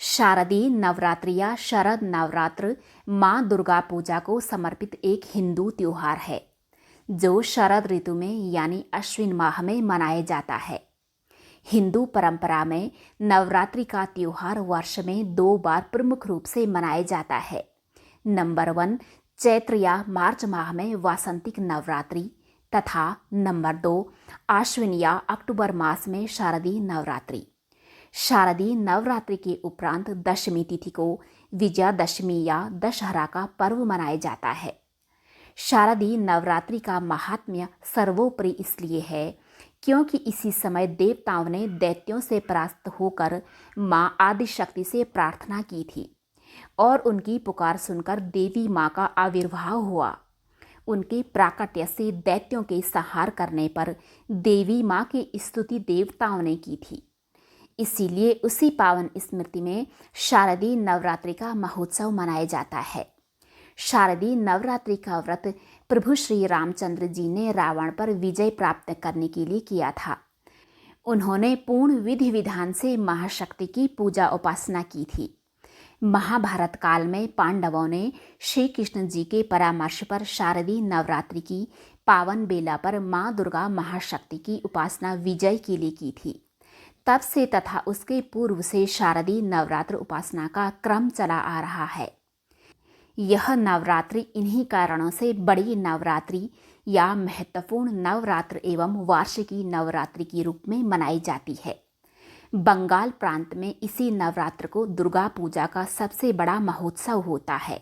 शारदीय नवरात्रि या शरद नवरात्र माँ दुर्गा पूजा को समर्पित एक हिंदू त्योहार है जो शरद ऋतु में यानी अश्विन माह में मनाया जाता है। हिंदू परंपरा में नवरात्रि का त्योहार वर्ष में 2 बार प्रमुख रूप से मनाया जाता है। नंबर 1 चैत्र या मार्च माह में वासंतिक नवरात्रि तथा नंबर 2 आश्विन या अक्टूबर मास में शारदीय नवरात्रि। शारदीय नवरात्रि के उपरांत दशमी तिथि को विजयादशमी या दशहरा का पर्व मनाया जाता है। शारदीय नवरात्रि का महात्म्य सर्वोपरि इसलिए है क्योंकि इसी समय देवताओं ने दैत्यों से परास्त होकर माँ आदिशक्ति से प्रार्थना की थी और उनकी पुकार सुनकर देवी माँ का आविर्भाव हुआ। उनके प्राकट्य से दैत्यों के संहार करने पर देवी माँ की स्तुति देवताओं ने की थी। इसीलिए उसी पावन स्मृति में शारदीय नवरात्रि का महोत्सव मनाया जाता है। शारदीय नवरात्रि का व्रत प्रभु श्री रामचंद्र जी ने रावण पर विजय प्राप्त करने के लिए किया था। उन्होंने पूर्ण विधि विधान से महाशक्ति की पूजा उपासना की थी। महाभारत काल में पांडवों ने श्री कृष्ण जी के परामर्श पर शारदीय नवरात्रि की पावन बेला पर माँ दुर्गा महाशक्ति की उपासना विजय के लिए की थी। तब से तथा उसके पूर्व से शारदीय नवरात्र उपासना का क्रम चला आ रहा है। यह नवरात्रि इन्हीं कारणों से बड़ी नवरात्रि या महत्वपूर्ण नवरात्र एवं वार्षिकी नवरात्रि के रूप में मनाई जाती है। बंगाल प्रांत में इसी नवरात्र को दुर्गा पूजा का सबसे बड़ा महोत्सव होता है।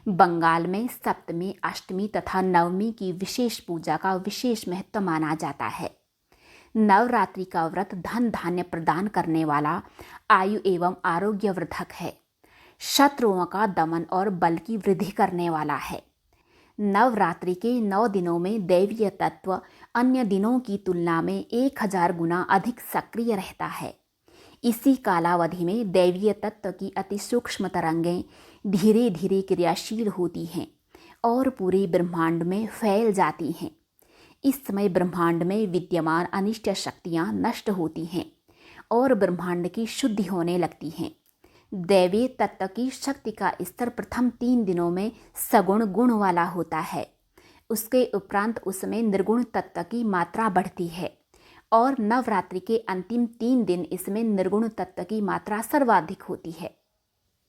बंगाल में सप्तमी, अष्टमी तथा नवमी की विशेष पूजा का विशेष महत्व माना जाता है। नवरात्रि का व्रत धन धान्य प्रदान करने वाला, आयु एवं आरोग्यवर्धक है, शत्रुओं का दमन और बल की वृद्धि करने वाला है। नवरात्रि के 9 दिनों में दैवीय तत्व अन्य दिनों की तुलना में 1000 गुना अधिक सक्रिय रहता है। इसी कालावधि में दैवीय तत्व की अति सूक्ष्म तरंगें धीरे धीरे क्रियाशील होती हैं और पूरे ब्रह्मांड में फैल जाती हैं। इस समय ब्रह्मांड में विद्यमान अनिष्ट शक्तियाँ नष्ट होती हैं और ब्रह्मांड की शुद्धि होने लगती हैं। दैवीय तत्व की शक्ति का स्तर प्रथम 3 दिनों में सगुण गुण वाला होता है। उसके उपरांत उसमें निर्गुण तत्व की मात्रा बढ़ती है और नवरात्रि के अंतिम 3 दिन इसमें निर्गुण तत्व की मात्रा सर्वाधिक होती है।